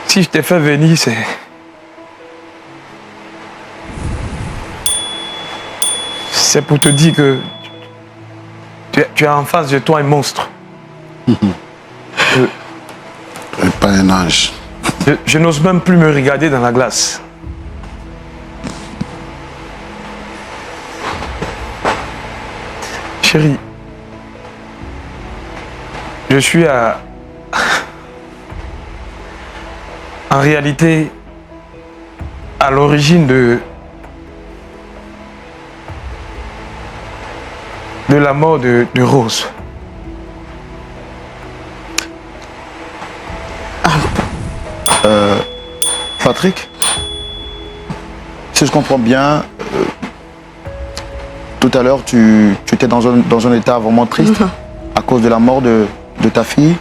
Si je t'ai fait venir, c'est pour te dire que tu as en face de toi un monstre. Pas un ange. Je n'ose même plus me regarder dans la glace. Chérie, je suis en réalité à l'origine de la mort de Rose. Patrick, si je comprends bien, tout à l'heure tu étais dans un état vraiment triste à cause de la mort de ta fille.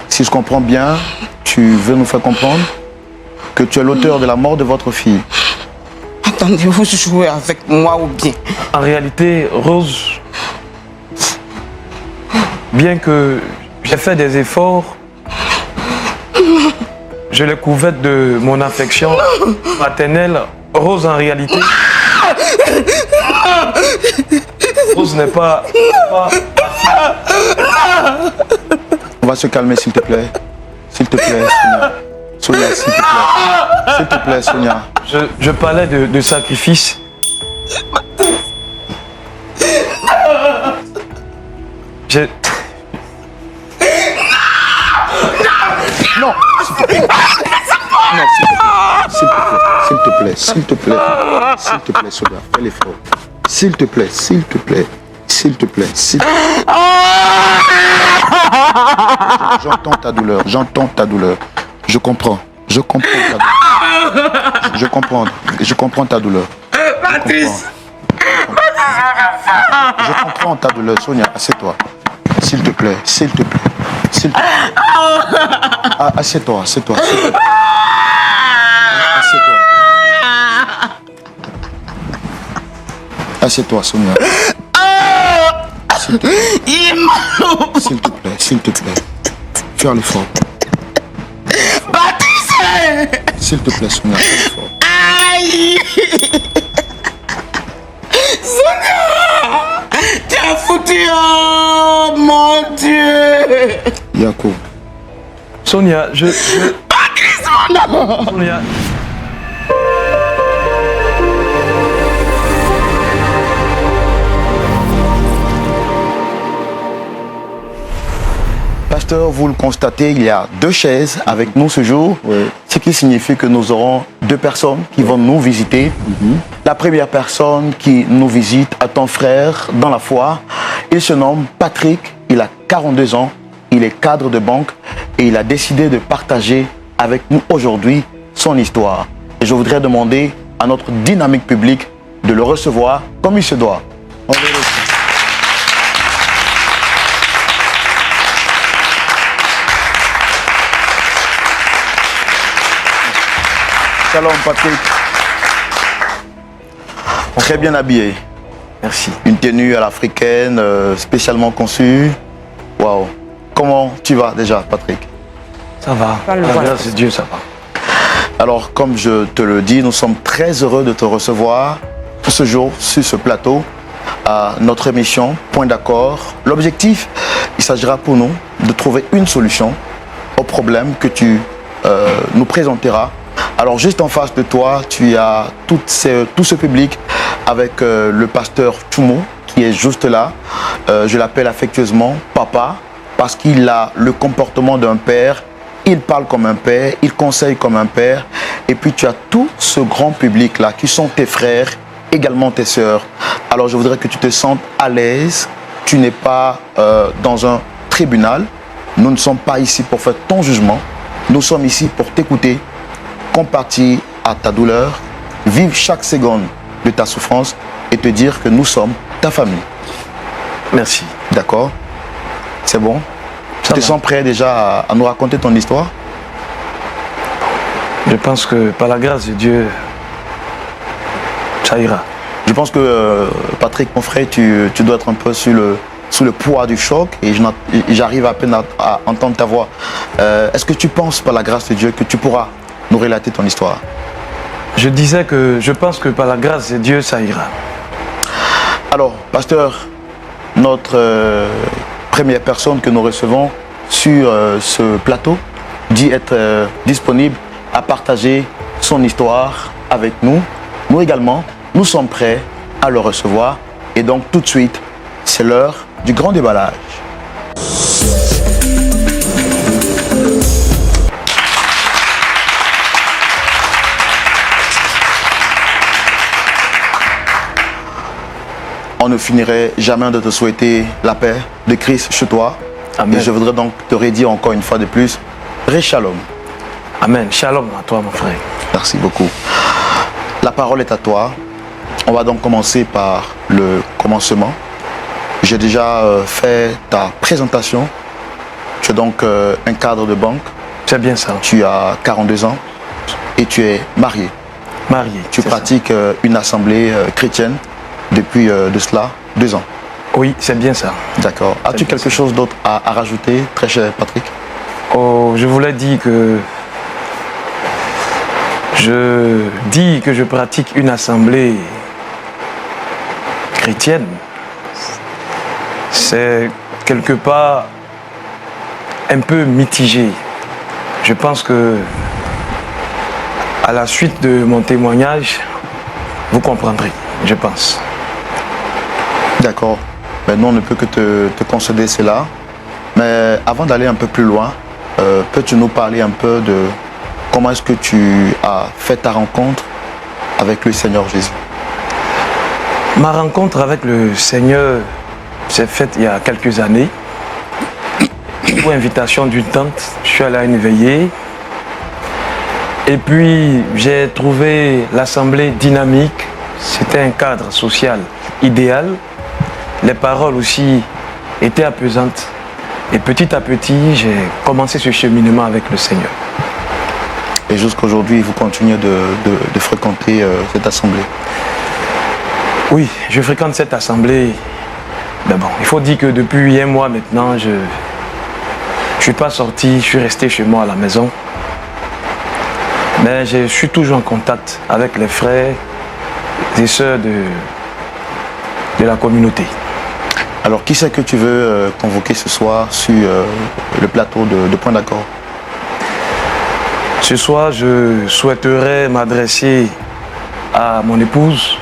Si je comprends bien, tu veux nous faire comprendre que tu es l'auteur de la mort de votre fille. Attendez, vous jouez avec moi ou bien? En réalité, Rose, bien que j'ai fait des efforts, je l'ai couverte de mon affection maternelle. Rose, en réalité, Rose n'est pas... On va se calmer, s'il te plaît. S'il te plaît, Sonia. Sonia, s'il te plaît. S'il te plaît, Sonia. Je parlais de sacrifice. Non, s'il te plaît. Non, s'il te plaît. S'il te plaît. S'il te plaît, Sonia. Fais l'effort. S'il te plaît, s'il te plaît. S'il te plaît, s'il te plaît. J'entends ta douleur, j'entends ta douleur. Je comprends ta douleur. Je comprends ta douleur. Je comprends ta douleur, Sonia, assieds-toi. S'il te plaît, s'il te plaît. S'il te plaît. Ah, assieds-toi, assieds-toi. Assieds-toi. Assieds-toi, Sonia. S'il te plaît, s'il te plaît. Fais l'effort. S'il te plaît, Sonia, fais l'effort. Aïe! Sonia! Tu as foutu, oh mon Dieu! Yacoub. Sonia, Sonia. Pasteur, vous le constatez, il y a 2 chaises avec nous ce jour, ce qui signifie que nous aurons 2 personnes qui vont nous visiter. La première personne qui nous visite a ton frère dans la foi. Il se nomme Patrick, il a 42 ans, il est cadre de banque et il a décidé de partager avec nous aujourd'hui son histoire. Et je voudrais demander à notre dynamique publique de le recevoir comme il se doit. On le reçoit. Shalom Patrick. Très bien habillé. Merci. Une tenue à l'africaine, spécialement conçue. Waouh. Comment tu vas déjà, Patrick? Ça va. Grâce à Dieu, ça va. Alors, comme je te le dis, nous sommes très heureux de te recevoir ce jour sur ce plateau à notre émission Point d'accord. L'objectif, il s'agira pour nous de trouver une solution au problème que tu nous présenteras. Alors juste en face de toi, tu as tout ce public avec le pasteur Tumo qui est juste là. Je l'appelle affectueusement Papa parce qu'il a le comportement d'un père. Il parle comme un père, il conseille comme un père. Et puis tu as tout ce grand public-là qui sont tes frères, également tes sœurs. Alors je voudrais que tu te sentes à l'aise. Tu n'es pas dans un tribunal. Nous ne sommes pas ici pour faire ton jugement. Nous sommes ici pour t'écouter, compartir à ta douleur, vivre chaque seconde de ta souffrance et te dire que nous sommes ta famille. Merci. D'accord? C'est bon? Tu te sens prêt déjà à nous raconter ton histoire? Je pense que par la grâce de Dieu, ça ira. Je pense que Patrick, mon frère, tu dois être un peu sur sous le poids du choc et j'arrive à peine à entendre ta voix. Est-ce que tu penses, par la grâce de Dieu, que tu pourras nous relater ton histoire? Je disais que je pense que par la grâce de Dieu, ça ira. Alors, pasteur, notre première personne que nous recevons sur ce plateau dit être disponible à partager son histoire avec nous. Nous également, nous sommes prêts à le recevoir. Et donc, tout de suite, c'est l'heure du grand déballage. On ne finirait jamais de te souhaiter la paix de Christ chez toi. Amen. Et je voudrais donc te redire encore une fois de plus, Ré Shalom. Amen. Shalom à toi, mon frère. Merci beaucoup. La parole est à toi. On va donc commencer par le commencement. J'ai déjà fait ta présentation. Tu es donc un cadre de banque. C'est bien ça. Tu as 42 ans et tu es marié. Marié. Tu pratiques une assemblée chrétienne depuis de cela 2 ans. Oui, c'est bien ça. D'accord. As-tu quelque chose d'autre à rajouter, très cher Patrick? Oh, je voulais dire que je pratique une assemblée chrétienne. C'est quelque part un peu mitigé. Je pense que à la suite de mon témoignage, vous comprendrez, je pense. D'accord. Mais nous, on ne peut que te concéder cela. Mais avant d'aller un peu plus loin, peux-tu nous parler un peu de comment est-ce que tu as fait ta rencontre avec le Seigneur Jésus? Ma rencontre avec le Seigneur s'est faite il y a quelques années. Pour invitation d'une tante, je suis allé à une veillée. Et puis, j'ai trouvé l'assemblée dynamique. C'était un cadre social idéal. Les paroles aussi étaient apaisantes. Et petit à petit, j'ai commencé ce cheminement avec le Seigneur. Et jusqu'aujourd'hui, vous continuez de fréquenter cette assemblée? Oui, je fréquente cette assemblée. Mais bon, il faut dire que depuis un mois maintenant, je ne suis pas sorti, je suis resté chez moi à la maison. Mais je suis toujours en contact avec les frères et sœurs de la communauté. Alors, qui c'est que tu veux convoquer ce soir sur le plateau de Point d'accord? Ce soir, je souhaiterais m'adresser à mon épouse,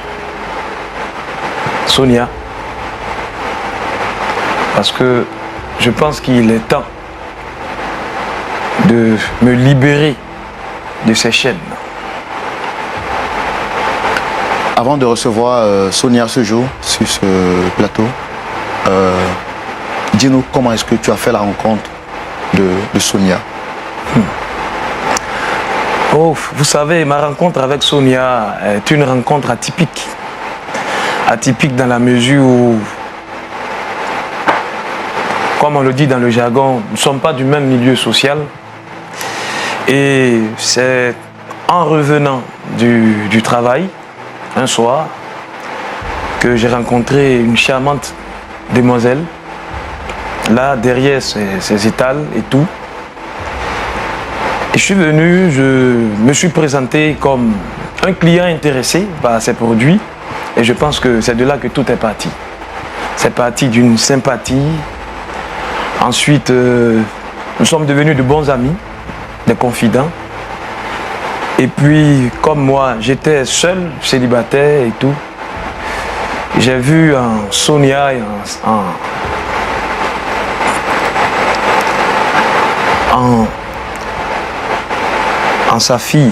Sonia, parce que je pense qu'il est temps de me libérer de ces chaînes. Avant de recevoir Sonia ce jour sur ce plateau, dis-nous comment est-ce que tu as fait la rencontre de Sonia? Oh, vous savez, ma rencontre avec Sonia est une rencontre atypique. Atypique dans la mesure où, comme on le dit dans le jargon, nous ne sommes pas du même milieu social. Et c'est en revenant du travail, un soir, que j'ai rencontré une charmante demoiselle, là derrière ses étals et tout. Et je suis venu, je me suis présenté comme un client intéressé par ces produits. Et je pense que c'est de là que tout est parti. C'est parti d'une sympathie. Ensuite, nous sommes devenus de bons amis, des confidents. Et puis, comme moi, j'étais seul, célibataire et tout, j'ai vu en Sonia et en sa fille,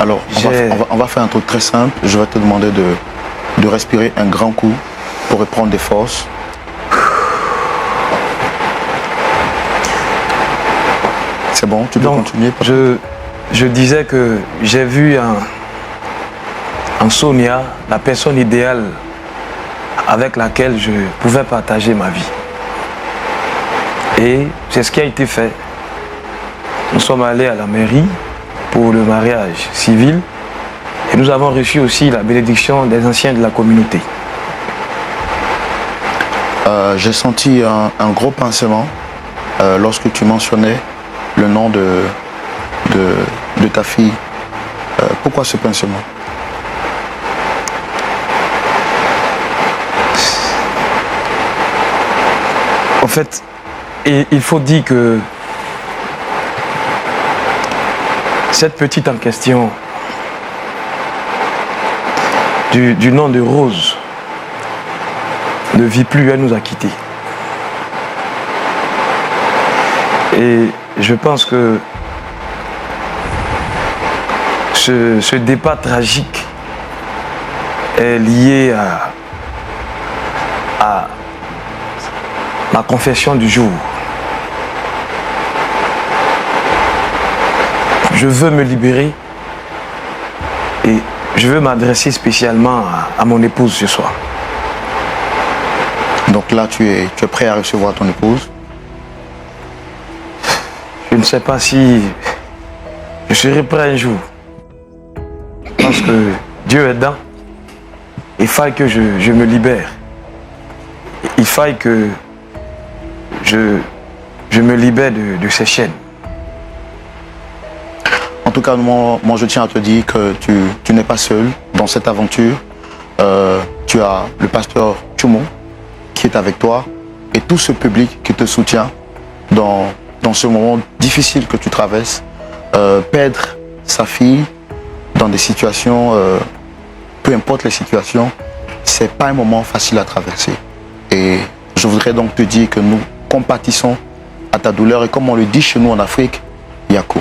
Alors, on va faire un truc très simple. Je vais te demander de respirer un grand coup pour reprendre des forces. C'est bon, tu peux continuer. Je disais que j'ai vu en Sonia la personne idéale avec laquelle je pouvais partager ma vie. Et c'est ce qui a été fait. Nous sommes allés à la mairie pour le mariage civil et nous avons reçu aussi la bénédiction des anciens de la communauté. J'ai senti un gros pincement lorsque tu mentionnais le nom de ta fille. Pourquoi ce pincement? En fait, il faut dire que cette petite en question, du nom de Rose, ne vit plus, elle nous a quittés. Et je pense que ce départ tragique est lié à ma confession du jour. Je veux me libérer et je veux m'adresser spécialement à mon épouse ce soir. Donc là, tu es prêt à recevoir ton épouse? Je ne sais pas si je serai prêt un jour. Parce que Dieu est dedans. Il faille que je me libère. Il faille que je me libère de ces chaînes. En tout cas, moi je tiens à te dire que tu n'es pas seul dans cette aventure. Tu as le pasteur Tchoumo qui est avec toi et tout ce public qui te soutient dans ce moment difficile que tu traverses. Perdre sa fille dans des situations, peu importe les situations, c'est pas un moment facile à traverser. Et je voudrais donc te dire que nous compatissons à ta douleur et comme on le dit chez nous en Afrique, Yako.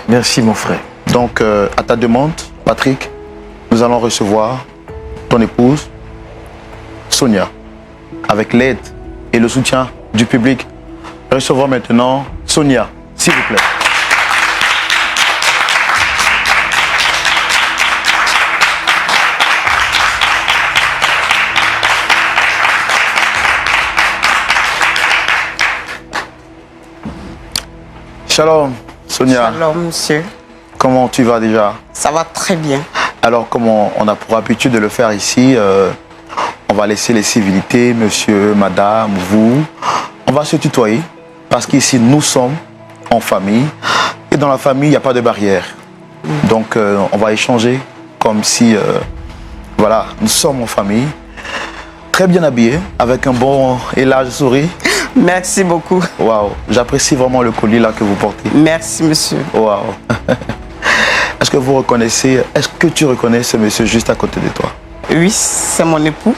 Merci mon frère. Donc à ta demande, Patrick, nous allons recevoir ton épouse, Sonia, avec l'aide et le soutien du public. Recevons maintenant Sonia, s'il vous plaît. Shalom, Sonia. Shalom, monsieur. Comment tu vas déjà? Ça va très bien. Alors, comme on a pour habitude de le faire ici, on va laisser les civilités, monsieur, madame, vous. On va se tutoyer parce qu'ici, nous sommes en famille. Et dans la famille, il n'y a pas de barrière. Donc, on va échanger comme si, voilà, nous sommes en famille. Très bien habillé, avec un bon et large sourire. Merci beaucoup. Waouh, j'apprécie vraiment le colis là que vous portez. Merci, monsieur. Waouh. Est-ce que tu reconnais ce monsieur juste à côté de toi? Oui, c'est mon époux.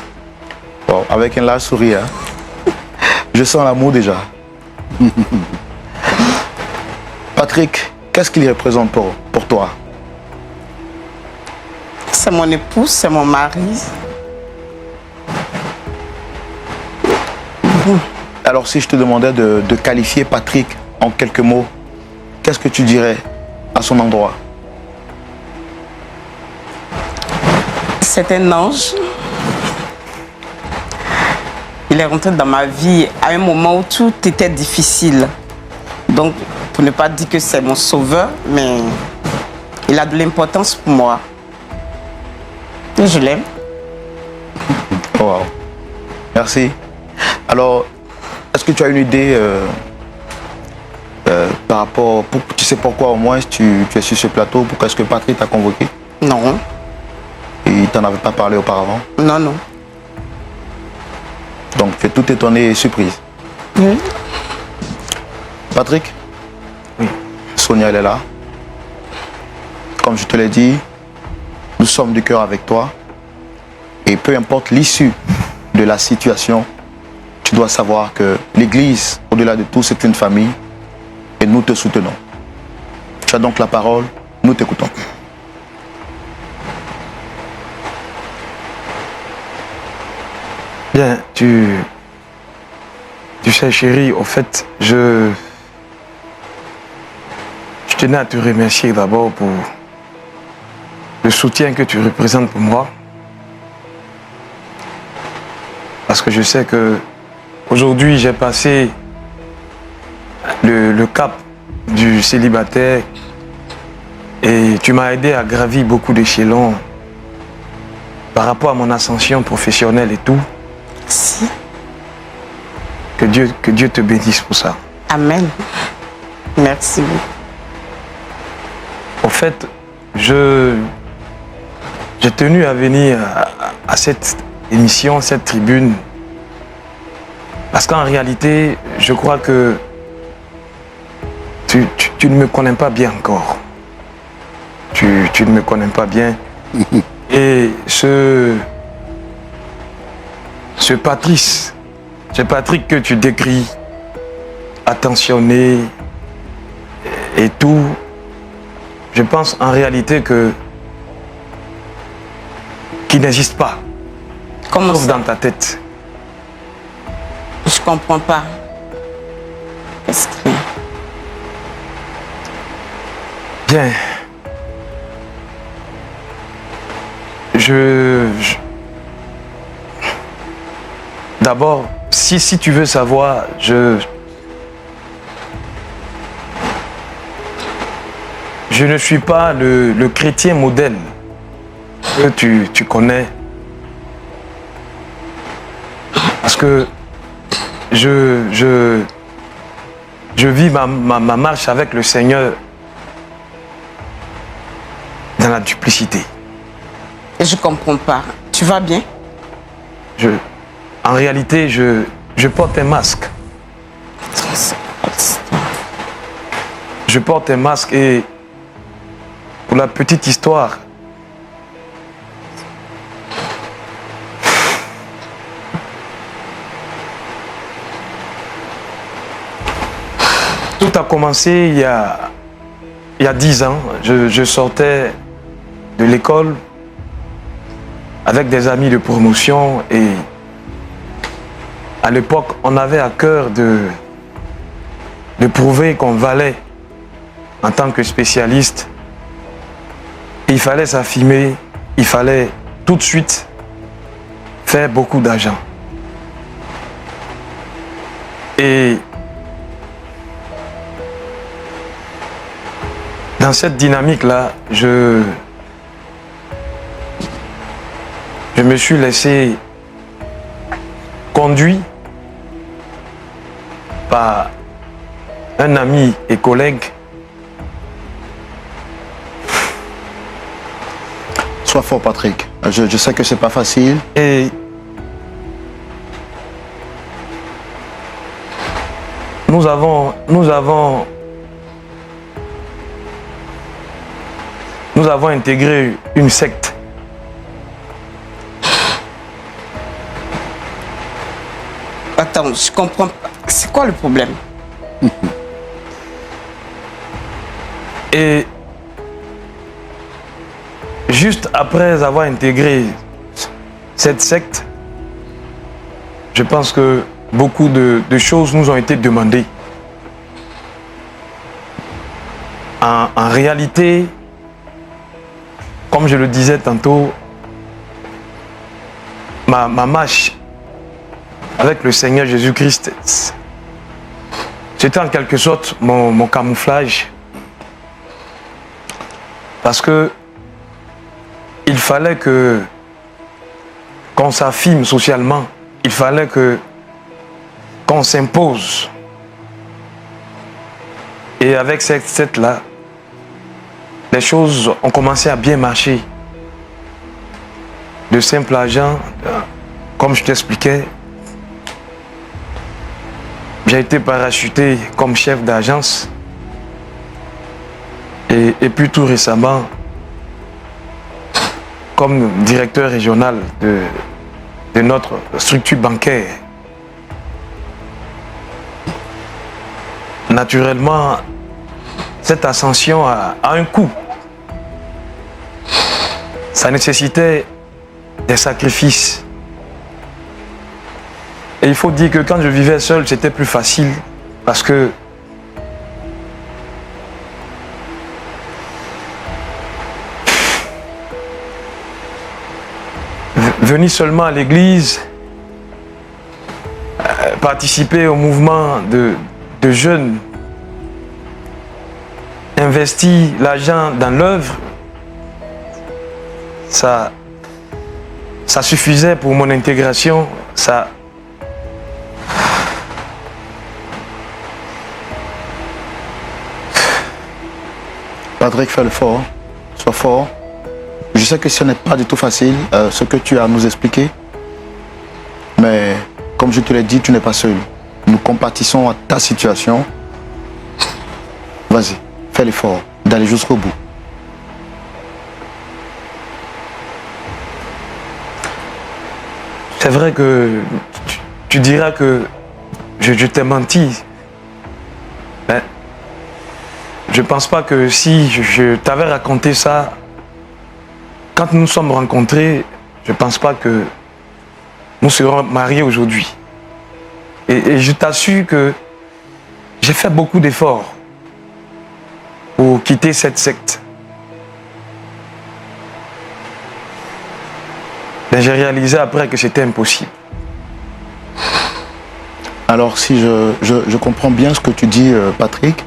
Wow, avec un large sourire. Je sens l'amour déjà. Patrick, qu'est-ce qu'il représente pour toi? C'est mon époux, c'est mon mari. Alors si je te demandais de qualifier Patrick en quelques mots, qu'est-ce que tu dirais à son endroit? C'est un ange. Il est rentré dans ma vie à un moment où tout était difficile. Donc, pour ne pas dire que c'est mon sauveur, mais il a de l'importance pour moi. Et je l'aime. Wow. Merci. Alors, est-ce que tu as une idée par rapport... tu sais pourquoi au moins tu es sur ce plateau? Pourquoi est-ce que Patrick t'a convoqué? Non. Et il t'en avait pas parlé auparavant? Non, non. Donc tu es tout étonné et surprise. Oui. Patrick? Oui. Sonia, elle est là. Comme je te l'ai dit, nous sommes du cœur avec toi. Et peu importe l'issue de la situation, tu dois savoir que l'Église, au-delà de tout, c'est une famille. Et nous te soutenons. Tu as donc la parole, nous t'écoutons. Bien, tu sais chérie, au fait, je tenais à te remercier d'abord pour le soutien que tu représentes pour moi. Parce que je sais que aujourd'hui j'ai passé le cap du célibataire et tu m'as aidé à gravir beaucoup d'échelons par rapport à mon ascension professionnelle et tout. Si. Que Dieu te bénisse pour ça. Amen. Merci beaucoup. En fait, j'ai tenu à venir à cette émission, cette tribune, parce qu'en réalité, je crois que tu ne me connais pas bien encore. Tu ne me connais pas bien. Et ce Patrice, ce Patrick que tu décris, attentionné et tout, je pense en réalité qu'il n'existe pas. Comment Sauf ça? dans ta tête. Je comprends pas. Qu'est-ce que... Bien. D'abord, si tu veux savoir, je ne suis pas le chrétien modèle que tu connais. Parce que je vis ma marche avec le Seigneur dans la duplicité. Et je comprends pas. Tu vas bien? En réalité, je porte un masque. Je porte un masque et pour la petite histoire, tout a commencé il y a 10 ans. Je sortais de l'école avec des amis de promotion et à l'époque, on avait à cœur de prouver qu'on valait en tant que spécialiste. Il fallait s'affirmer, il fallait tout de suite faire beaucoup d'argent. Et dans cette dynamique-là, je me suis laissé conduire par un ami et collègue. Sois fort, Patrick. Je sais que c'est pas facile. Et nous avons intégré une secte. Attends, je comprends pas. C'est quoi le problème? Et juste après avoir intégré cette secte, je pense que beaucoup de choses nous ont été demandées. En réalité, comme je le disais tantôt, ma marche avec le Seigneur Jésus-Christ, c'était en quelque sorte mon camouflage. Parce que il fallait qu'on s'affirme socialement. Il fallait qu'on s'impose. Et avec cette-là, les choses ont commencé à bien marcher. De simple agent, comme je t'expliquais, j'ai été parachuté comme chef d'agence. Et puis tout récemment, comme directeur régional de notre structure bancaire. Naturellement, cette ascension a un coût. Ça nécessitait des sacrifices. Et il faut dire que quand je vivais seul, c'était plus facile parce que venir seulement à l'église, participer au mouvement de jeunes investi l'argent dans l'œuvre, ça suffisait pour mon intégration. Patrick, fais le fort. Sois fort. Je sais que ce n'est pas du tout facile, ce que tu as à nous expliquer. Mais comme je te l'ai dit, tu n'es pas seul. Nous compatissons à ta situation. Vas-y, fais l'effort d'aller jusqu'au bout. C'est vrai que tu diras que je t'ai menti. Mais je ne pense pas que si je t'avais raconté ça, quand nous nous sommes rencontrés, je ne pense pas que nous serons mariés aujourd'hui. Et je t'assure que j'ai fait beaucoup d'efforts pour quitter cette secte. Mais j'ai réalisé après que c'était impossible. Alors si je comprends bien ce que tu dis, Patrick,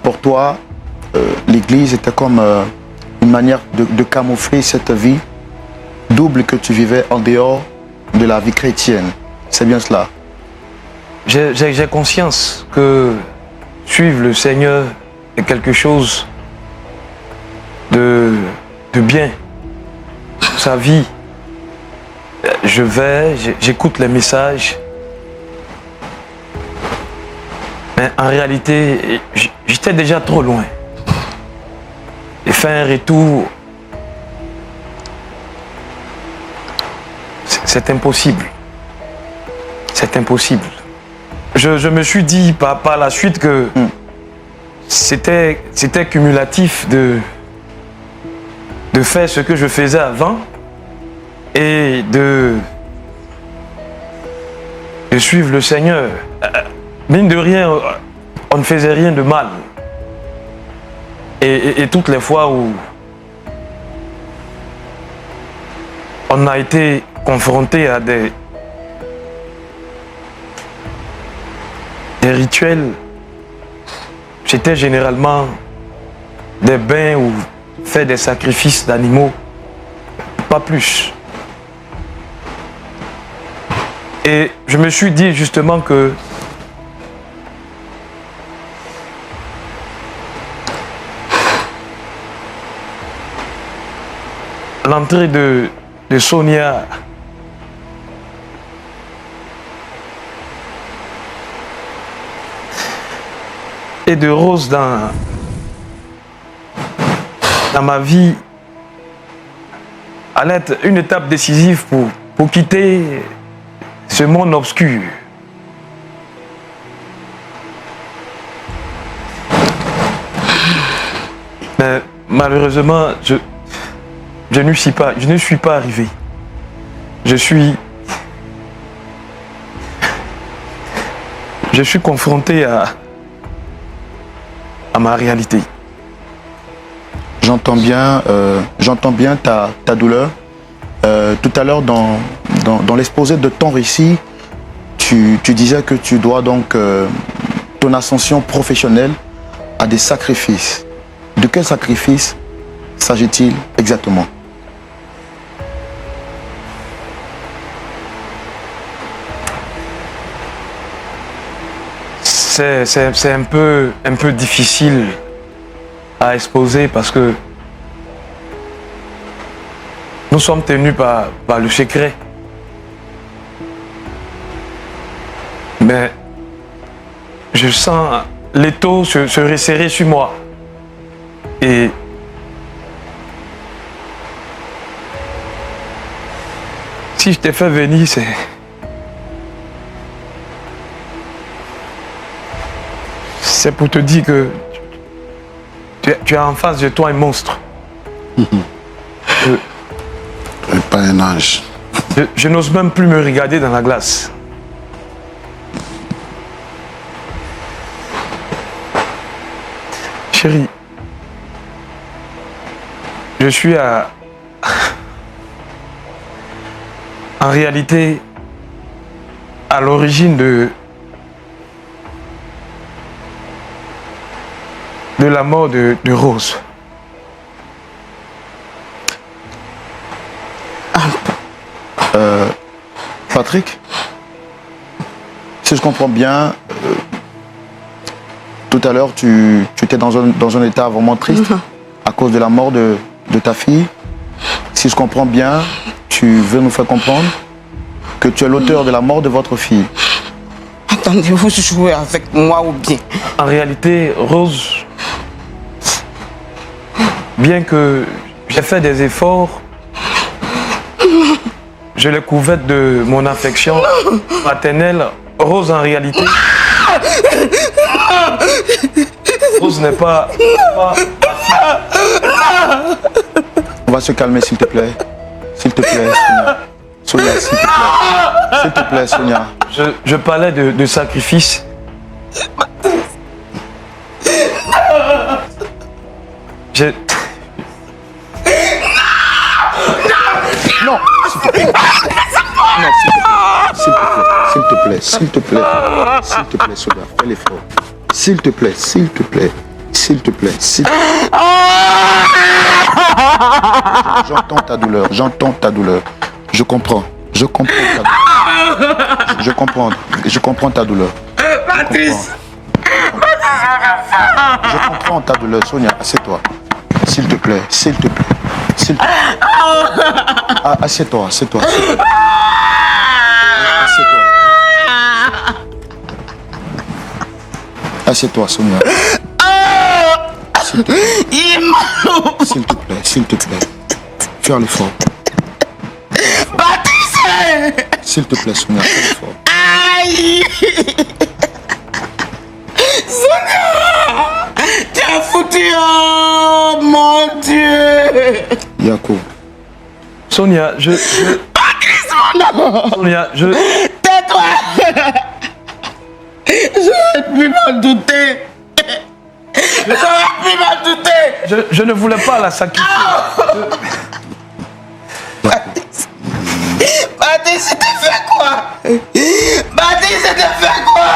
pour toi, l'église était comme une manière de camoufler cette vie double que tu vivais en dehors de la vie chrétienne. C'est bien cela? J'ai conscience que suivre le Seigneur est quelque chose de bien. Sa vie, je vais, j'écoute les messages. Mais en réalité, j'étais déjà trop loin. Et faire un retour, c'est impossible. C'est impossible. Je me suis dit par la suite que c'était cumulatif de faire ce que je faisais avant et de suivre le Seigneur. Mine de rien, on ne faisait rien de mal. Et toutes les fois où on a été confronté à des rituels, c'était généralement des bains ou faire des sacrifices d'animaux, pas plus. Et je me suis dit justement que l'entrée de Sonia et de Rose dans ma vie allait être une étape décisive pour quitter ce monde obscur. Mais malheureusement, je ne suis pas arrivé. Je suis confronté à ma réalité. J'entends bien ta douleur. Tout à l'heure, dans l'exposé de ton récit, tu disais que tu dois donc ton ascension professionnelle à des sacrifices. De quel sacrifice s'agit-il exactement? C'est un peu difficile à exposer parce que nous sommes tenus par le secret. Mais je sens l'étau se resserrer sur moi. Et si je t'ai fait venir, c'est pour te dire que tu as en face de toi un monstre. Pas un ange. Je n'ose même plus me regarder dans la glace. Chérie, je suis en réalité à l'origine de la mort de Rose. Patrick, si je comprends bien, tout à l'heure, tu étais dans un état vraiment triste à cause de la mort de ta fille. Si je comprends bien, tu veux nous faire comprendre que tu es l'auteur de la mort de votre fille. Attendez-vous jouer avec moi ou bien? En réalité, Rose, bien que j'ai fait des efforts, je l'ai couverte de mon affection maternelle. Rose, en réalité, Rose n'est pas... On va se calmer, s'il te plaît. S'il te plaît, Sonia. Sonia, s'il te plaît. S'il te plaît, Sonia. Je parlais de sacrifice. J'ai... Non, s'il te plaît. Non, s'il te plaît. S'il te plaît. S'il te plaît, Sonia, fais l'effort. S'il te plaît, s'il te plaît. S'il te plaît, s'il te plaît. J'entends ta douleur, j'entends ta douleur. Je comprends ta douleur. Je comprends ta douleur. Patrice! Je comprends ta douleur, Sonia, assieds-toi. S'il te plaît, s'il te plaît. S'il te plaît. Ah, assieds-toi, assieds-toi. Assieds-toi. Assieds-toi, Sonia. S'il te plaît, s'il te plaît. Fais l'effort. Patrice! S'il te plaît, Sonia, fais l'effort. Aïe! Sonia! Tu as foutu, oh mon Dieu! Yacoub. Sonia, Patrice, mon amour! Sonia, Tais-toi! Je ne plus m'en douter! J'aurais pu m'en douter! je ne voulais pas la sacrifier. Baptiste, c'était fait quoi? Baptiste, c'était fait quoi?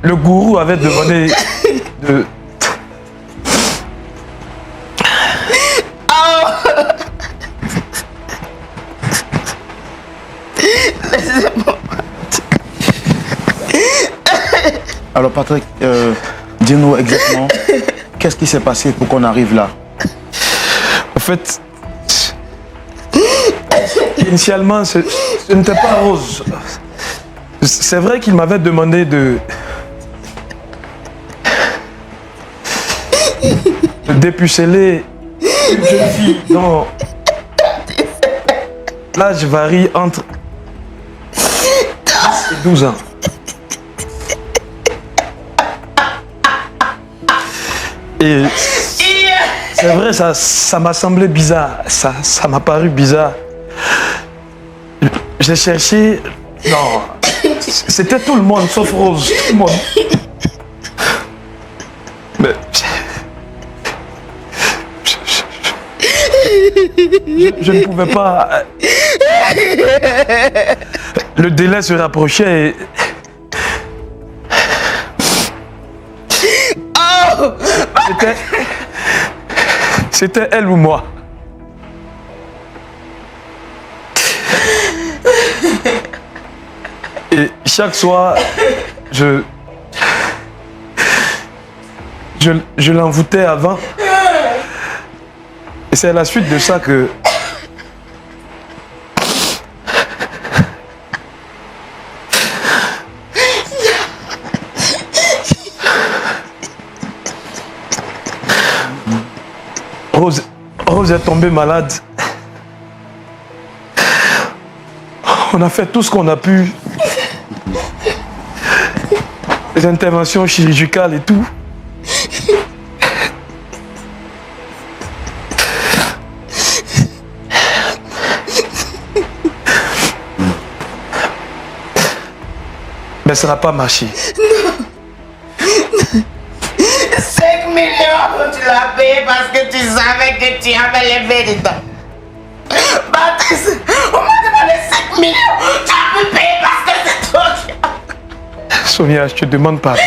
Le gourou avait demandé de... Alors Patrick, dis-nous exactement qu'est-ce qui s'est passé pour qu'on arrive là. En fait, initialement, ce n'était pas Rose. C'est vrai qu'il m'avait demandé de dépuceler une jeune fille dont l'âge varie entre 10 et 12 ans. Et c'est vrai, ça m'a semblé bizarre, ça m'a paru bizarre. J'ai cherché, non, c'était tout le monde sauf Rose, tout le monde. Mais je ne pouvais pas. Le délai se rapprochait et... C'était elle ou moi. Et chaque soir, je l'envoûtais avant. Et c'est à la suite de ça que... Rose est tombée malade. On a fait tout ce qu'on a pu. Les interventions chirurgicales et tout. Mais ça n'a pas marché. 5 millions, tu l'as payé parce que tu savais que tu avais levé dedans. Baptiste, on m'a demandé 5 millions, tu as pu payer parce que c'est toi qui as... Sonia, je te demande pardon.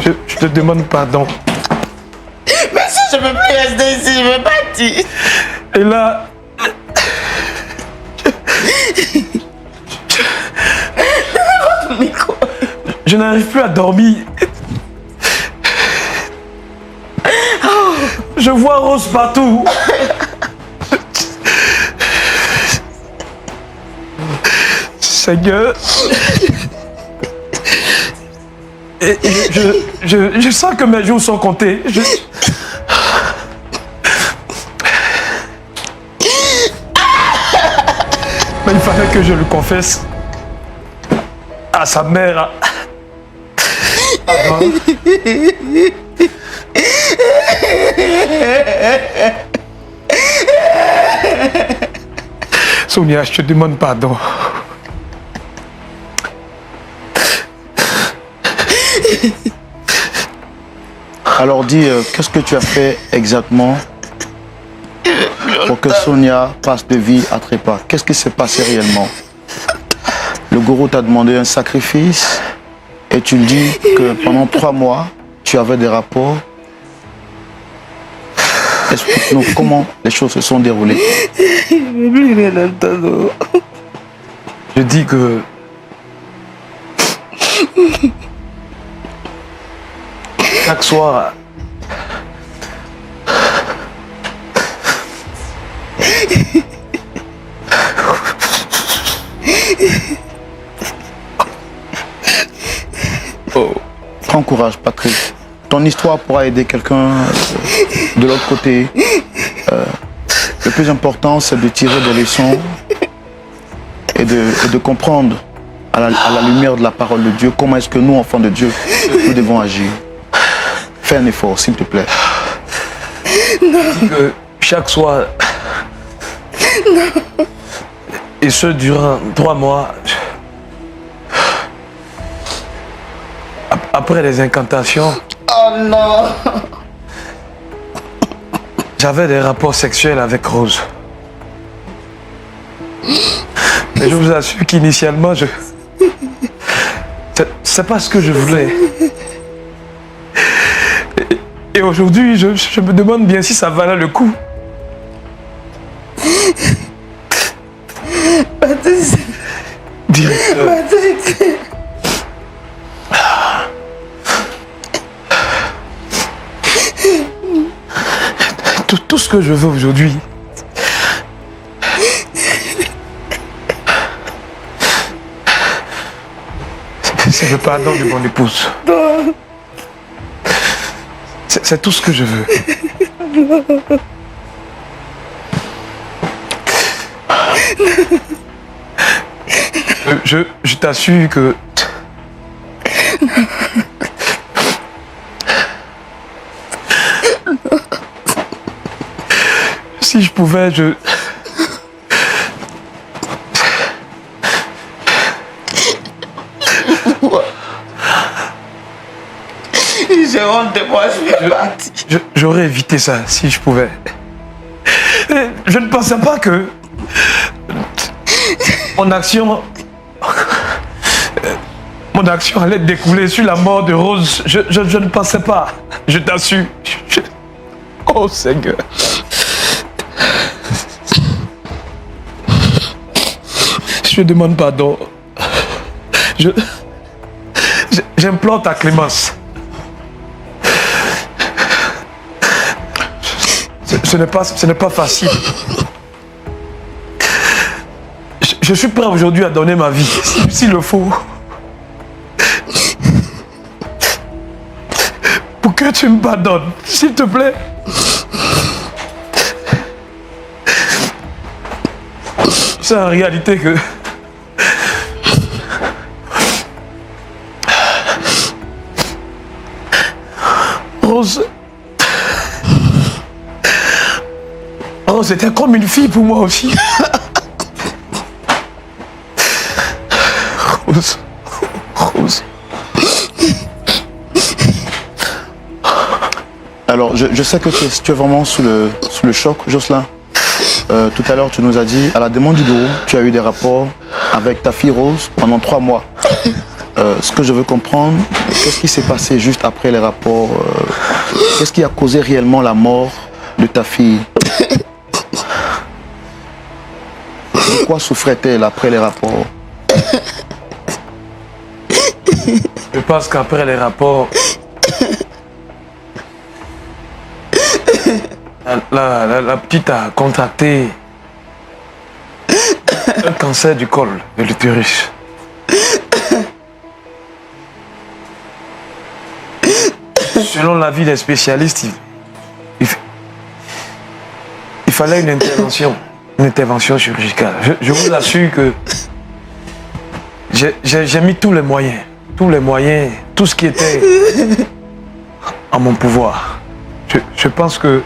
Je te demande pardon. Mais si je ne peux plus rester ici, je veux partir. Et là... Je n'arrive plus à dormir. Je vois Rose partout. Seigneur. Et je sens que mes jours sont comptés. Mais il fallait que je le confesse à sa mère. Avant. Sonia, je te demande pardon. Alors dis, qu'est-ce que tu as fait exactement pour que Sonia passe de vie à trépas? Qu'est-ce qui s'est passé réellement? Le gourou t'a demandé un sacrifice et tu lui dis que pendant 3 mois, tu avais des rapports. Explique-nous comment les choses se sont déroulées. Je dis que chaque soir, prends courage, Patrick. Ton histoire pourra aider quelqu'un de l'autre côté. Le plus important, c'est de tirer des leçons et de comprendre à la lumière de la parole de Dieu comment est-ce que nous, enfants de Dieu, nous devons agir. Fais un effort, s'il te plaît. que chaque soir, et ce durant 3 mois, après les incantations, Oh non. j'avais des rapports sexuels avec Rose. Mais je vous assure qu'initialement, c'est pas ce que je voulais. Et aujourd'hui, je me demande bien si ça valait le coup. Directeur. Tout ce que je veux aujourd'hui, c'est le pardon de mon épouse. C'est tout ce que je veux. Je t'assure que si je pouvais, J'ai honte de moi, je vais partir. j'aurais évité ça si je pouvais. Et je ne pensais pas que mon action allait découler sur la mort de Rose. Je ne pensais pas. Je t'assure. Oh Seigneur. Je te demande pardon. J'implore ta clémence. Ce n'est pas facile. Je suis prêt aujourd'hui à donner ma vie, s'il le faut. Pour que tu me pardonnes, s'il te plaît. C'est en réalité que Rose était comme une fille pour moi aussi. Rose. Alors, je sais que tu es vraiment sous le choc, Jocelyn. Tout à l'heure, tu nous as dit, à la demande du gourou, tu as eu des rapports avec ta fille Rose pendant 3 mois. ce que je veux comprendre, qu'est-ce qui s'est passé juste après les rapports qu'est-ce qui a causé réellement la mort de ta fille? De quoi souffrait-elle après les rapports? Je pense qu'après les rapports, la petite a contracté un cancer du col de l'utérus. Selon l'avis des spécialistes, il fallait une intervention chirurgicale. Je vous assure que j'ai mis tous les moyens, tout ce qui était en mon pouvoir. Je pense que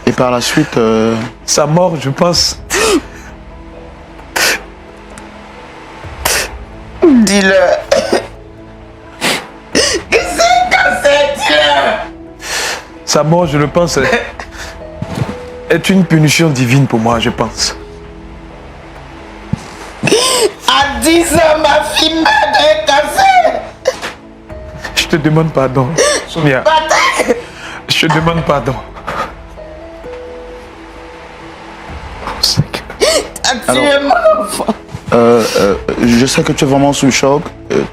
et par la suite sa mort, je pense. Dis-le. Qu'est-ce que c'est, dis-le. Sa mort, je le pense, est une punition divine pour moi, je pense. À 10 ans, ma fille meurt d'un cancer. Je te demande pardon, Sonia. Je te demande pardon. Tu es mon enfant. je sais que tu es vraiment sous le choc.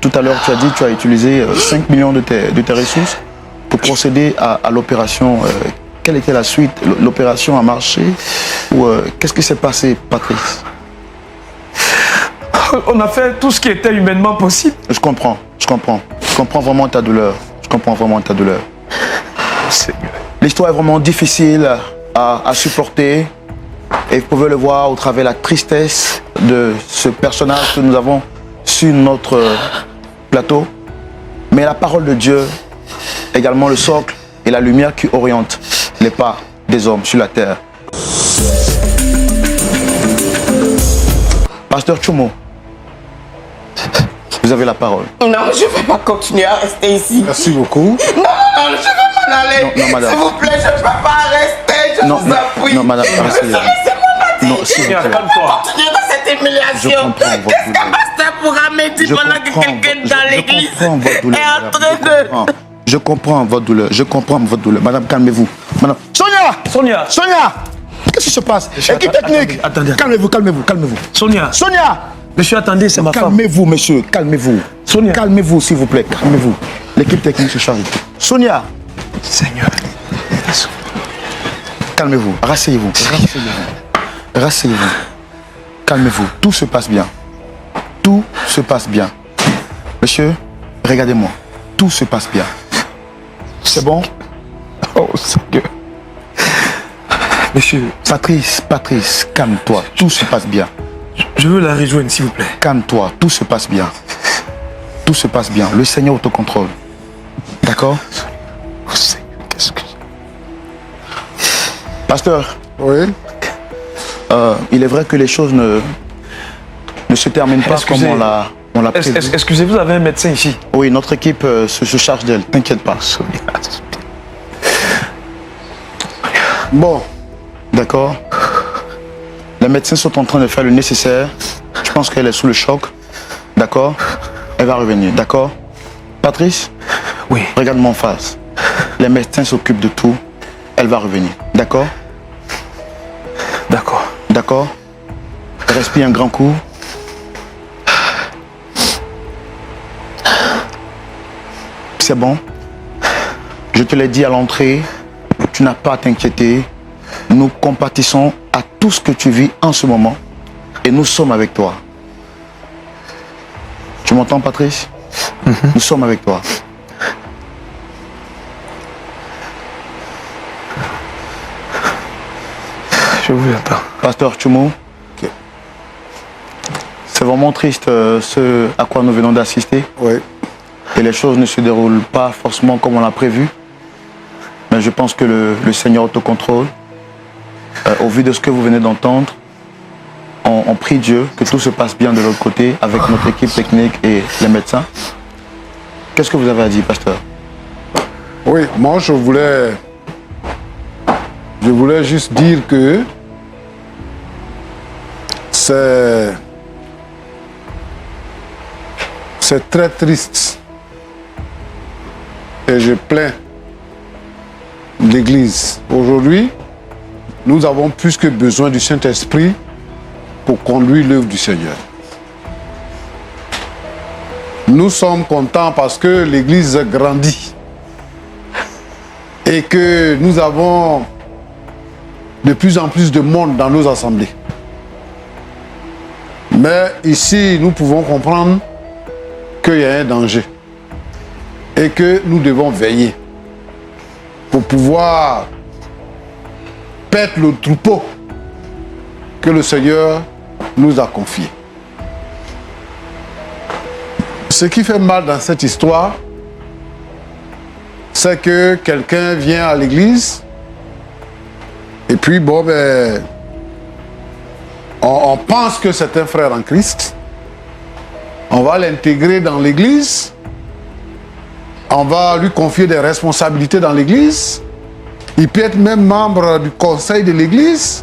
Tout à l'heure, tu as dit que tu as utilisé 5 millions de tes ressources pour procéder à l'opération. Quelle était la suite? L'opération a marché? Ou qu'est-ce qui s'est passé, Patrice? On a fait tout ce qui était humainement possible. Je comprends. Je comprends vraiment ta douleur. Seigneur. L'histoire est vraiment difficile à supporter. Et vous pouvez le voir au travers de la tristesse de ce personnage que nous avons sur notre plateau. Mais la parole de Dieu, également le socle et la lumière qui oriente les pas des hommes sur la terre. Pasteur Tchoumo, vous avez la parole. Non, je ne vais pas continuer à rester ici. Merci beaucoup. Non, je vais m'en aller. Non, madame. S'il vous plaît, je ne peux pas rester. Je vous en prie. Non, madame, restez là. Non, s'il vous plaît. Continuer dans cette humiliation. Je comprends votre Qu'est-ce douleur. qu'un pasteur pourra me dire pendant que quelqu'un dans l'église est en train de... Je comprends votre douleur. Madame, calmez-vous. Madame. Sonia! Qu'est-ce qui se passe? Équipe technique! Attendez. Calmez-vous. Sonia, monsieur, attendez, c'est ma femme. Calmez-vous, monsieur, calmez-vous. Sonia. Calmez-vous, s'il vous plaît, calmez-vous. L'équipe technique se charge. Sonia! Seigneur. Calmez-vous, rasseyez-vous. Calmez-vous, tout se passe bien. Monsieur, regardez-moi, tout se passe bien. C'est bon? Oh, Seigneur. Monsieur, Patrice, calme-toi, tout se passe bien. je veux la rejoindre, s'il vous plaît. Calme-toi, tout se passe bien. Le Seigneur te contrôle. D'accord? Oh, Seigneur, qu'est-ce que... Pasteur, Oui. il est vrai que les choses ne se terminent pas comme Excusez. on l'a prévu. Excusez, vous avez un médecin ici? Oui, notre équipe se charge d'elle, t'inquiète pas. Bon, D'accord? Les médecins sont en train de faire le nécessaire. Je pense qu'elle est sous le choc. D'accord? Elle va revenir, d'accord? Patrice, Oui. regarde-moi en face. Les médecins s'occupent de tout. Elle va revenir, d'accord? D'accord. D'accord? Respire un grand coup. C'est bon? Je te l'ai dit à l'entrée, tu n'as pas à t'inquiéter. Nous compatissons à tout ce que tu vis en ce moment et nous sommes avec toi. Tu m'entends, Patrice? Nous sommes avec toi. Je vous attends. Pasteur Tchoumo, c'est vraiment triste ce à quoi nous venons d'assister. oui. Et les choses ne se déroulent pas forcément comme on l'a prévu. Mais je pense que le Seigneur te contrôle. Au vu de ce que vous venez d'entendre, on prie Dieu que tout se passe bien de l'autre côté avec notre équipe technique et les médecins. Qu'est-ce que vous avez à dire, pasteur? Oui, moi je voulais juste dire que c'est très triste. Et je plains l'Église. Aujourd'hui, nous avons plus que besoin du Saint-Esprit pour conduire l'œuvre du Seigneur. Nous sommes contents parce que l'Église grandit et que nous avons de plus en plus de monde dans nos assemblées. Mais ici, nous pouvons comprendre qu'il y a un danger et que nous devons veiller pour pouvoir paître le troupeau que le Seigneur nous a confié. Ce qui fait mal dans cette histoire, c'est que quelqu'un vient à l'église et puis on pense que c'est un frère en Christ. On va l'intégrer dans l'église. On va lui confier des responsabilités dans l'église. Il peut être même membre du conseil de l'église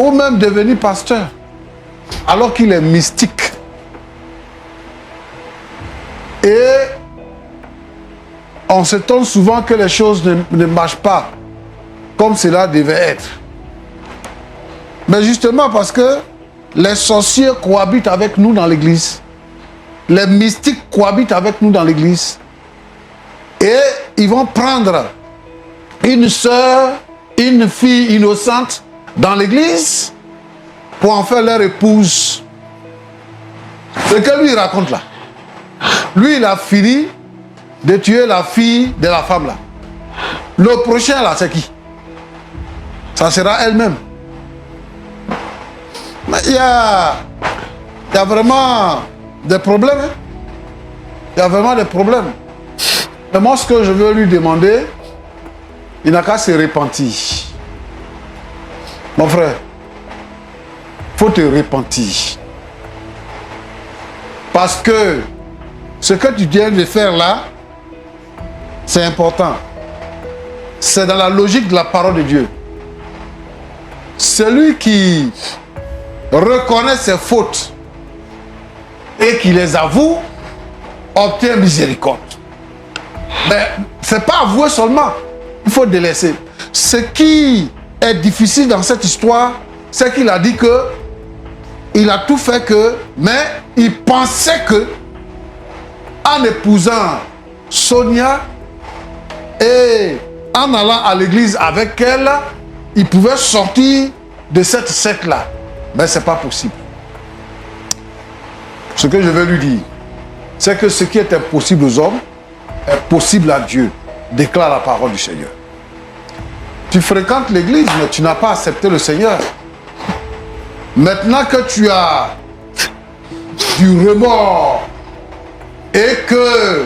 ou même devenir pasteur alors qu'il est mystique. Et on s'étonne souvent que les choses ne marchent pas comme cela devait être. Mais justement parce que les sorciers cohabitent avec nous dans l'église. Les mystiques cohabitent avec nous dans l'église. Et ils vont prendre une sœur, une fille innocente dans l'église pour en faire leur épouse. Ce que lui raconte là. Lui, il a fini de tuer la fille de la femme là. Le prochain là, c'est qui? Ça sera elle-même. Mais il y a vraiment des problèmes. Hein? Il y a vraiment des problèmes. Mais moi, ce que je veux lui demander, il n'a qu'à se repentir. Mon frère, il faut te repentir. Parce que ce que tu viens de faire là, c'est important. C'est dans la logique de la parole de Dieu. Celui qui reconnaît ses fautes et qui les avoue, obtient miséricorde. Mais ce n'est pas avouer seulement, il faut délaisser. Ce qui est difficile dans cette histoire, c'est qu'il a dit que il a tout fait que, mais il pensait que en épousant Sonia et en allant à l'église avec elle, il pouvait sortir de cette secte-là. Mais ce n'est pas possible. Ce que je veux lui dire, c'est que ce qui est impossible aux hommes est possible à Dieu, déclare la parole du Seigneur. Tu fréquentes l'église, mais tu n'as pas accepté le Seigneur. Maintenant que tu as du remords et que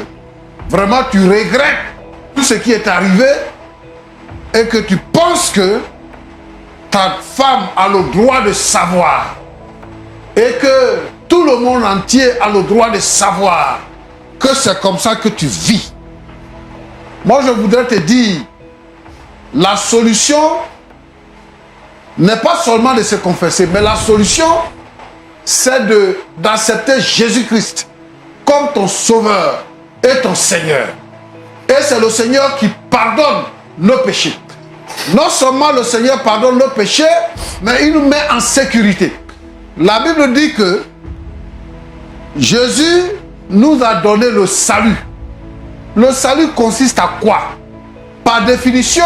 vraiment tu regrettes tout ce qui est arrivé et que tu penses que ta femme a le droit de savoir et que tout le monde entier a le droit de savoir que c'est comme ça que tu vis. Moi, je voudrais te dire, la solution n'est pas seulement de se confesser, mais la solution, c'est d'accepter Jésus-Christ comme ton Sauveur et ton Seigneur. Et c'est le Seigneur qui pardonne nos péchés. Non seulement le Seigneur pardonne nos péchés, mais il nous met en sécurité. La Bible dit que Jésus nous a donné le salut. Le salut consiste à quoi? Par définition,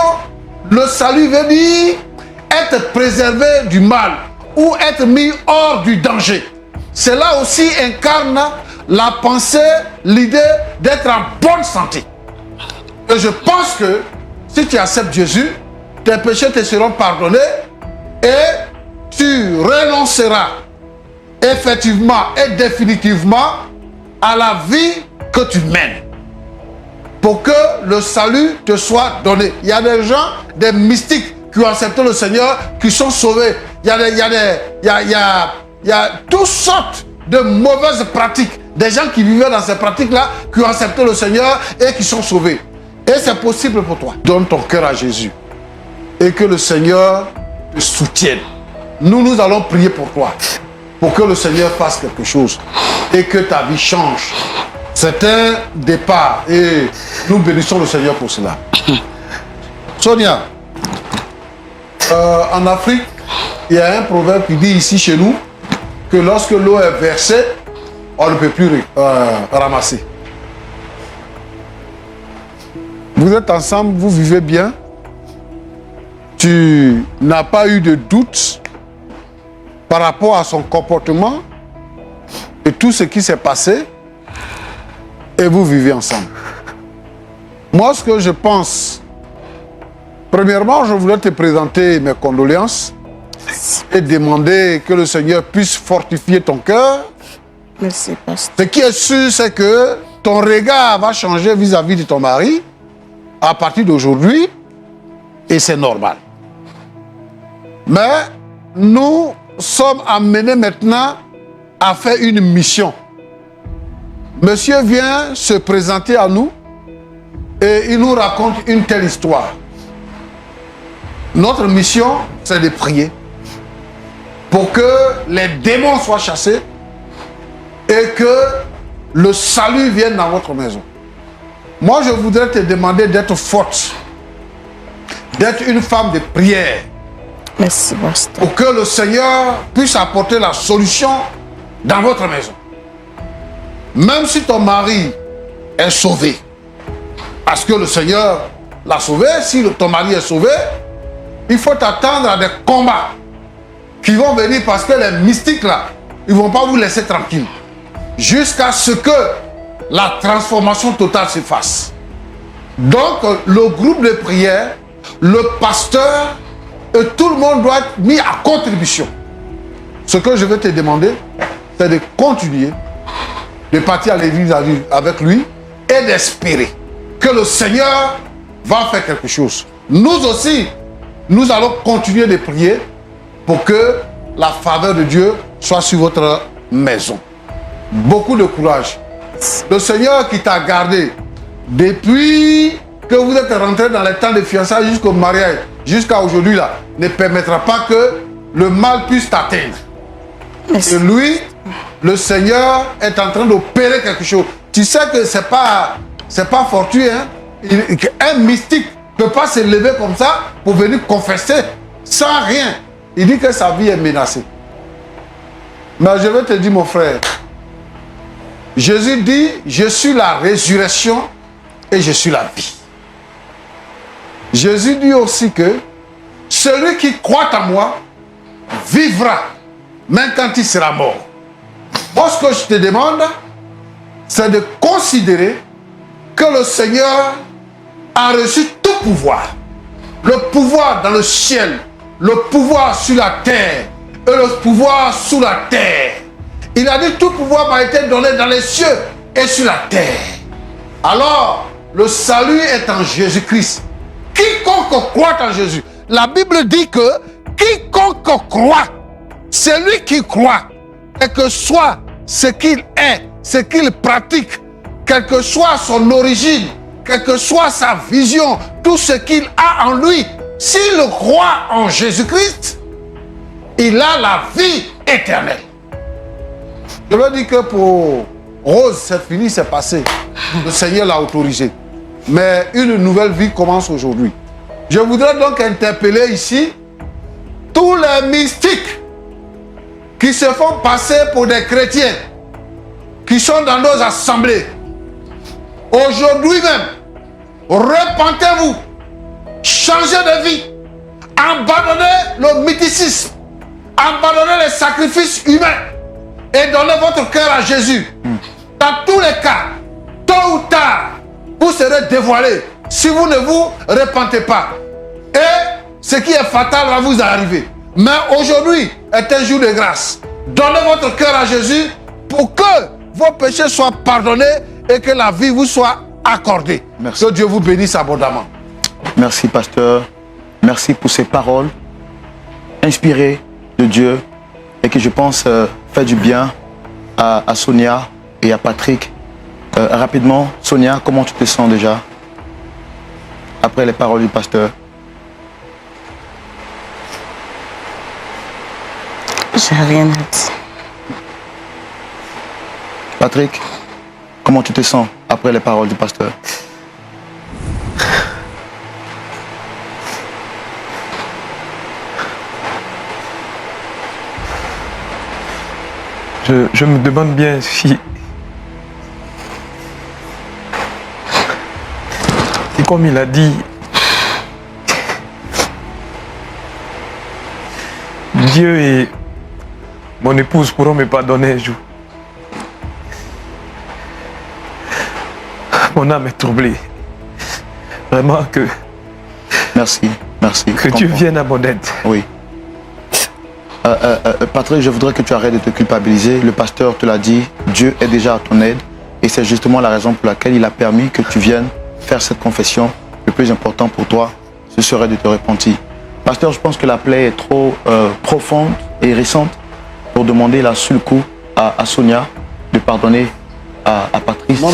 le salut veut dire être préservé du mal ou être mis hors du danger. Cela aussi incarne la pensée, l'idée d'être en bonne santé. Et je pense que si tu acceptes Jésus, tes péchés te seront pardonnés et tu renonceras effectivement et définitivement à la vie que tu mènes pour que le salut te soit donné. Il y a des gens, des mystiques qui ont accepté le Seigneur, qui sont sauvés. Il y a toutes sortes de mauvaises pratiques. Des gens qui vivaient dans ces pratiques-là, qui ont accepté le Seigneur et qui sont sauvés. Et c'est possible pour toi. Donne ton cœur à Jésus et que le Seigneur te soutienne. nous allons prier pour toi, pour que le Seigneur fasse quelque chose et que ta vie change. C'est un départ et nous bénissons le Seigneur pour cela. Sonia, en Afrique, il y a un proverbe qui dit ici chez nous que lorsque l'eau est versée, on ne peut plus ramasser. Vous êtes ensemble, vous vivez bien. Tu n'as pas eu de doute par rapport à son comportement et tout ce qui s'est passé. Et vous vivez ensemble. Moi, ce que je pense, premièrement, je voulais te présenter mes condoléances et demander que le Seigneur puisse fortifier ton cœur. Merci, pasteur. Ce qui est sûr, c'est que ton regard va changer vis-à-vis de ton mari à partir d'aujourd'hui et c'est normal. Mais nous sommes amenés maintenant à faire une mission. Monsieur vient se présenter à nous et il nous raconte une telle histoire. Notre mission, c'est de prier pour que les démons soient chassés et que le salut vienne dans votre maison. Moi, je voudrais te demander d'être forte, d'être une femme de prière. Merci, pasteur. Pour que le Seigneur puisse apporter la solution dans votre maison. Même si ton mari est sauvé, parce que le Seigneur l'a sauvé, si ton mari est sauvé, il faut t'attendre à des combats qui vont venir parce que les mystiques là, ils ne vont pas vous laisser tranquille. Jusqu'à ce que la transformation totale se fasse. Donc, le groupe de prière, le pasteur, et tout le monde doit être mis à contribution. Ce que je vais te demander, c'est de continuer, de partir à l'église avec lui et d'espérer que le Seigneur va faire quelque chose. Nous aussi, nous allons continuer de prier pour que la faveur de Dieu soit sur votre maison. Beaucoup de courage. Le Seigneur qui t'a gardé depuis que vous êtes rentré dans les temps de fiançailles jusqu'au mariage, jusqu'à aujourd'hui là, ne permettra pas que le mal puisse t'atteindre. Et lui, le Seigneur est en train d'opérer quelque chose. Tu sais que c'est pas fortuit, hein? Un mystique ne peut pas se lever comme ça pour venir confesser sans rien. Il dit que sa vie est menacée. Mais je vais te dire, mon frère, Jésus dit, je suis la résurrection et je suis la vie. Jésus dit aussi que celui qui croit en moi vivra, même quand il sera mort. Moi, ce que je te demande, c'est de considérer que le Seigneur a reçu tout pouvoir. Le pouvoir dans le ciel, le pouvoir sur la terre et le pouvoir sous la terre. Il a dit tout pouvoir m'a été donné dans les cieux et sur la terre. Alors, le salut est en Jésus-Christ. Quiconque croit en Jésus. La Bible dit que quiconque croit, c'est lui qui croit, quel que soit ce qu'il est, ce qu'il pratique, quelle que soit son origine, quelle que soit sa vision, tout ce qu'il a en lui, s'il croit en Jésus-Christ, il a la vie éternelle. Je veux dire que pour Rose, c'est fini, c'est passé. Le Seigneur l'a autorisé. Mais une nouvelle vie commence aujourd'hui. Je voudrais donc interpeller ici tous les mystiques qui se font passer pour des chrétiens, qui sont dans nos assemblées. Aujourd'hui même, repentez-vous, changez de vie, abandonnez le mysticisme, abandonnez les sacrifices humains et donnez votre cœur à Jésus. Dans tous les cas, tôt ou tard, vous serez dévoilés si vous ne vous repentez pas. Et ce qui est fatal va vous arriver. Mais aujourd'hui est un jour de grâce. Donnez votre cœur à Jésus pour que vos péchés soient pardonnés et que la vie vous soit accordée. Merci. Que Dieu vous bénisse abondamment. Merci, pasteur. Merci pour ces paroles inspirées de Dieu et qui, je pense, fait du bien à Sonia et à Patrick. Rapidement, Sonia, comment tu te sens déjà après les paroles du pasteur? J'ai rien à dire. Patrick, comment tu te sens après les paroles du pasteur? Je me demande bien si comme il a dit, Dieu et mon épouse pourront me pardonner un jour. Mon âme est troublée. Vraiment que... Merci, merci. Que Dieu vienne à mon aide. Oui. Patrick, je voudrais que tu arrêtes de te culpabiliser. Le pasteur te l'a dit, Dieu est déjà à ton aide. Et c'est justement la raison pour laquelle il a permis que tu viennes faire cette confession. Le plus important pour toi, ce serait de te repentir. Pasteur, je pense que la plaie est trop profonde et récente pour demander là sur le coup à Sonia de pardonner à Patrice. Non,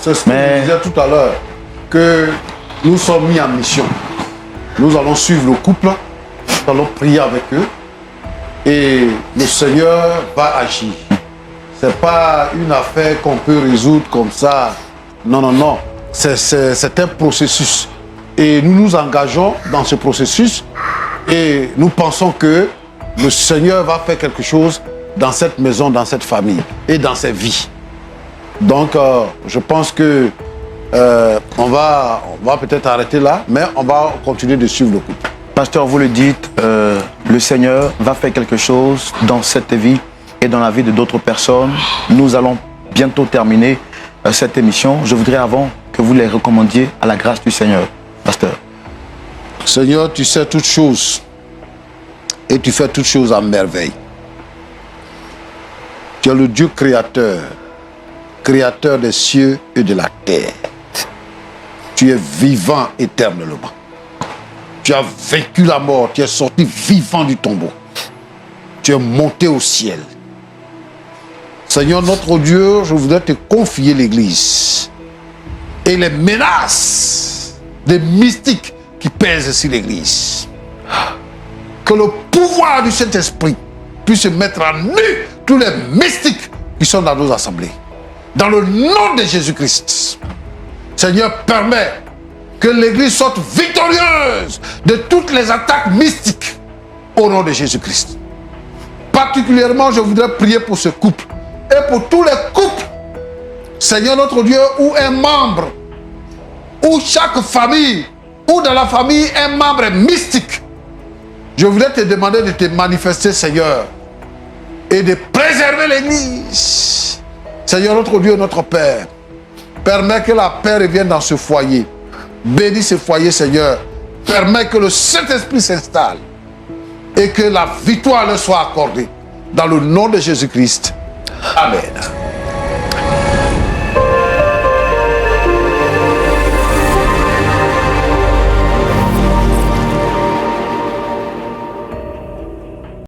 c'est ce que je disais tout à l'heure, que nous sommes mis en mission. Nous allons suivre le couple, nous allons prier avec eux et le Seigneur va agir. Ce n'est pas une affaire qu'on peut résoudre comme ça. Non. C'est un processus. Et nous nous engageons dans ce processus et nous pensons que le Seigneur va faire quelque chose dans cette maison, dans cette famille et dans cette vie. Donc, je pense que on va peut-être arrêter là, mais on va continuer de suivre le couple. Pasteur, vous le dites, le Seigneur va faire quelque chose dans cette vie et dans la vie de d'autres personnes. Nous allons bientôt terminer cette émission. Je voudrais avant que vous les recommandiez à la grâce du Seigneur. Pasteur. Seigneur, tu sais toutes choses et tu fais toutes choses à merveille. Tu es le Dieu créateur, créateur des cieux et de la terre. Tu es vivant éternellement. Tu as vaincu la mort, tu es sorti vivant du tombeau. Tu es monté au ciel. Seigneur notre Dieu, je voudrais te confier l'Église et les menaces des mystiques qui pèsent sur l'Église. Que le pouvoir du Saint-Esprit puisse mettre à nu tous les mystiques qui sont dans nos assemblées. Dans le nom de Jésus-Christ. Seigneur, permets que l'Église sorte victorieuse de toutes les attaques mystiques au nom de Jésus-Christ. Particulièrement, je voudrais prier pour ce couple et pour tous les couples. Seigneur notre Dieu, où un membre, où chaque famille, ou dans la famille, un membre est mystique. Je voudrais te demander de te manifester, Seigneur, et de préserver l'Église. Seigneur notre Dieu, notre Père, permets que la paix revienne dans ce foyer. Bénis ce foyer, Seigneur. Permets que le Saint-Esprit s'installe et que la victoire leur soit accordée. Dans le nom de Jésus-Christ. Amen.